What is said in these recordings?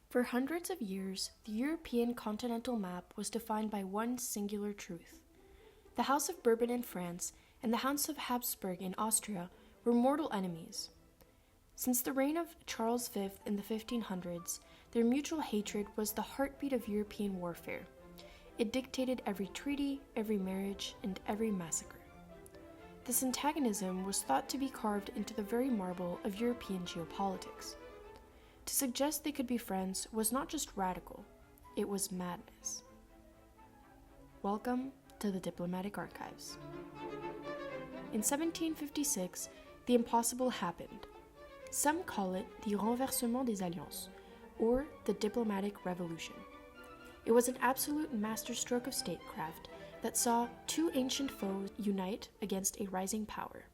For hundreds of years, the European continental map was defined by one singular truth. The House of Bourbon in France and the House of Habsburg in Austria were mortal enemies. Since the reign of Charles V in the 1500s, their mutual hatred was the heartbeat of European warfare. It dictated every treaty, every marriage, and every massacre. This antagonism was thought to be carved into the very marble of European geopolitics. To suggest they could be friends was not just radical, it was madness. Welcome to the Diplomatic Archives. In 1756, the impossible happened. Some call it the renversement des alliances, or the diplomatic revolution. It was an absolute masterstroke of statecraft that saw two ancient foes unite against a rising power.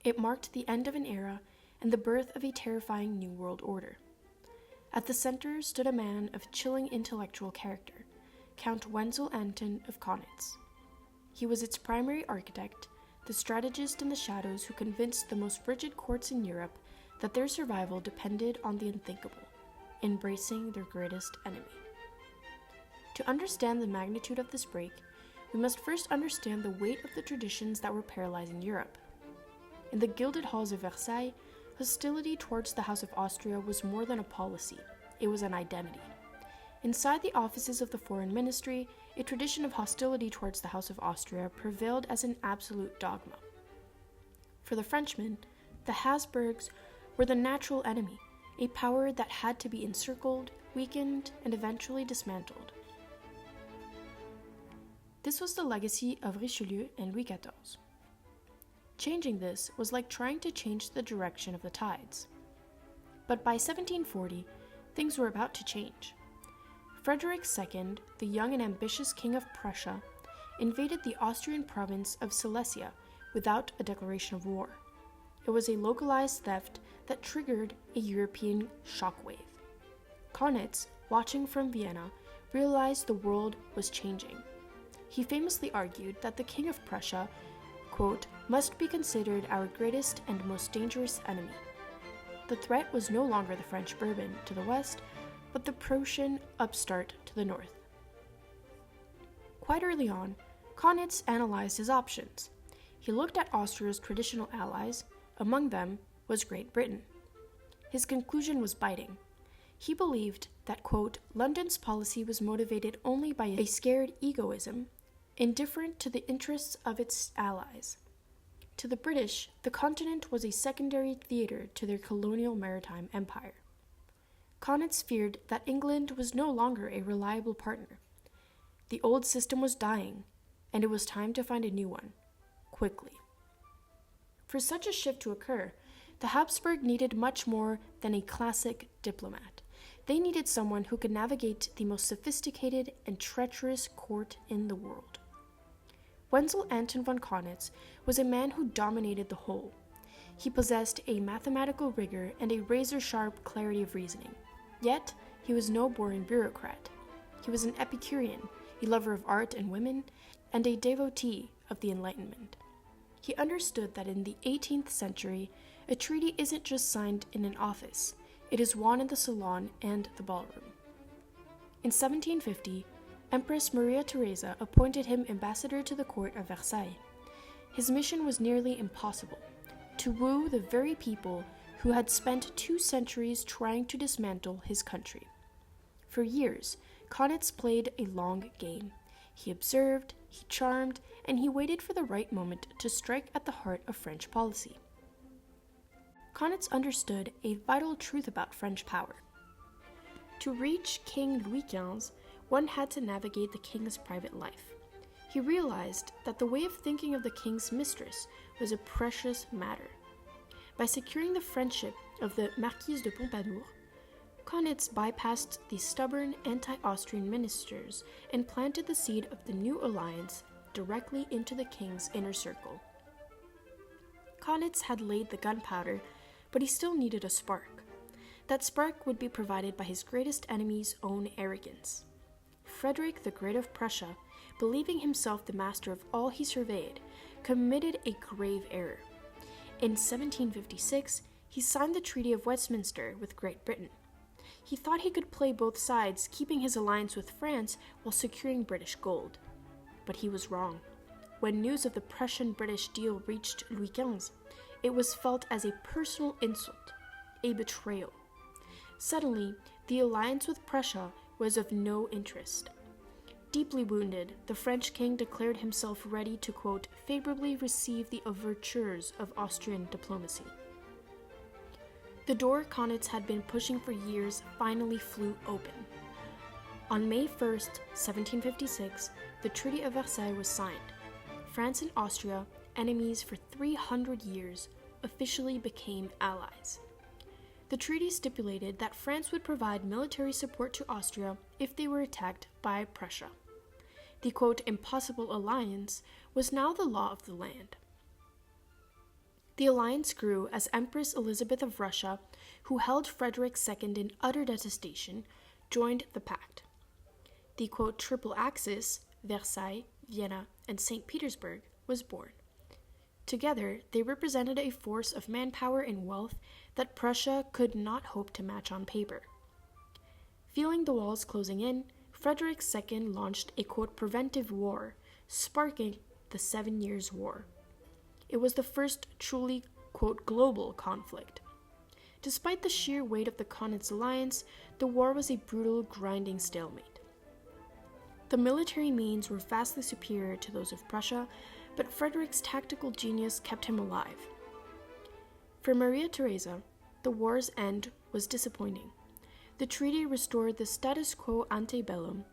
It marked the end of an era and the birth of a terrifying new world order. At the center stood a man of chilling intellectual character, Count Wenzel Anton of Kaunitz. He was its primary architect, the strategist in the shadows who convinced the most rigid courts in Europe that their survival depended on the unthinkable, embracing their greatest enemy. To understand the magnitude of this break, we must first understand the weight of the traditions that were paralyzing Europe. In the gilded halls of Versailles, hostility towards the House of Austria was more than a policy, it was an identity. Inside the offices of the foreign ministry, a tradition of hostility towards the House of Austria prevailed as an absolute dogma. For the Frenchmen, the Habsburgs were the natural enemy, a power that had to be encircled, weakened, and eventually dismantled. This was the legacy of Richelieu and Louis XIV. Changing this was like trying to change the direction of the tides. But by 1740, things were about to change. Frederick II, the young and ambitious King of Prussia, invaded the Austrian province of Silesia without a declaration of war. It was a localized theft that triggered a European shockwave. Kaunitz, watching from Vienna, realized the world was changing. He famously argued that the King of Prussia, quote, must be considered our greatest and most dangerous enemy. The threat was no longer the French Bourbon to the west, but the Prussian upstart to the north. Quite early on, Kaunitz analyzed his options. He looked at Austria's traditional allies, among them was Great Britain. His conclusion was biting. He believed that, quote, London's policy was motivated only by a scared egoism, indifferent to the interests of its allies. To the British, the continent was a secondary theater to their colonial maritime empire. Kaunitz feared that England was no longer a reliable partner. The old system was dying, and it was time to find a new one, quickly. For such a shift to occur, the Habsburg needed much more than a classic diplomat. They needed someone who could navigate the most sophisticated and treacherous court in the world. Wenzel Anton von Kaunitz was a man who dominated the whole. He possessed a mathematical rigor and a razor-sharp clarity of reasoning. Yet, he was no boring bureaucrat. He was an Epicurean, a lover of art and women, and a devotee of the Enlightenment. He understood that in the 18th century, a treaty isn't just signed in an office, it is won in the salon and the ballroom. In 1750, Empress Maria Theresa appointed him ambassador to the court of Versailles. His mission was nearly impossible: to woo the very people who had spent 2 centuries trying to dismantle his country. For years, Kaunitz played a long game. He observed, he charmed, and he waited for the right moment to strike at the heart of French policy. Kaunitz understood a vital truth about French power. To reach King Louis XV, one had to navigate the king's private life. He realized that the way of thinking of the king's mistress was a precious matter. By securing the friendship of the Marquise de Pompadour, Kaunitz bypassed the stubborn anti-Austrian ministers and planted the seed of the new alliance directly into the king's inner circle. Kaunitz had laid the gunpowder, but he still needed a spark. That spark would be provided by his greatest enemy's own arrogance. Frederick the Great of Prussia, believing himself the master of all he surveyed, committed a grave error. In 1756, he signed the Treaty of Westminster with Great Britain. He thought he could play both sides, keeping his alliance with France while securing British gold. But he was wrong. When news of the Prussian-British deal reached Louis XV, it was felt as a personal insult, a betrayal. Suddenly, the alliance with Prussia was of no interest. Deeply wounded, the French king declared himself ready to, quote, favorably receive the overtures of Austrian diplomacy. The door Kaunitz had been pushing for years finally flew open. On May 1st, 1756, the Treaty of Versailles was signed. France and Austria, enemies for 300 years, officially became allies. The treaty stipulated that France would provide military support to Austria if they were attacked by Prussia. The, quote, impossible alliance was now the law of the land. The alliance grew as Empress Elizabeth of Russia, who held Frederick II in utter detestation, joined the pact. The, quote, triple axis, Versailles, Vienna, and St. Petersburg, was born. Together, they represented a force of manpower and wealth that Prussia could not hope to match on paper. Feeling the walls closing in, Frederick II launched a, quote, preventive war, sparking the 7 Years' War. It was the first truly, quote, global conflict. Despite the sheer weight of the Kaunitz alliance, the war was a brutal, grinding stalemate. The military means were vastly superior to those of Prussia, but Frederick's tactical genius kept him alive. For Maria Theresa, the war's end was disappointing. The treaty restored the status quo ante bellum.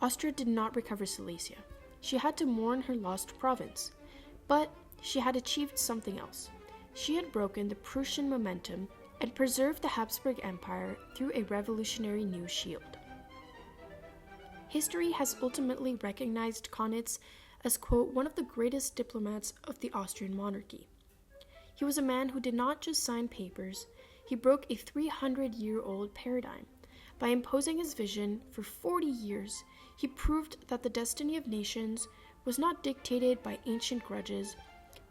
Austria did not recover Silesia. She had to mourn her lost province, but she had achieved something else. She had broken the Prussian momentum and preserved the Habsburg Empire through a revolutionary new shield. History has ultimately recognized Kaunitz as, quote, one of the greatest diplomats of the Austrian monarchy. He was a man who did not just sign papers, he broke a 300-year-old paradigm. By imposing his vision for 40 years, he proved that the destiny of nations was not dictated by ancient grudges,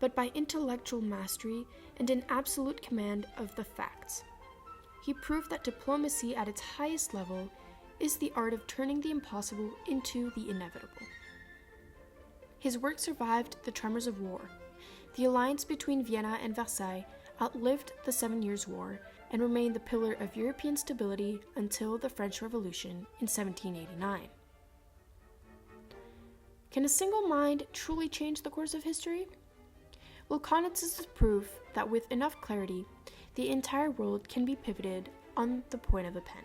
but by intellectual mastery and an absolute command of the facts. He proved that diplomacy at its highest level is the art of turning the impossible into the inevitable. His work survived the tremors of war. The alliance between Vienna and Versailles outlived the 7 Years' War and remained the pillar of European stability until the French Revolution in 1789. Can a single mind truly change the course of history? Well, Kaunitz is proof that with enough clarity, the entire world can be pivoted on the point of a pen.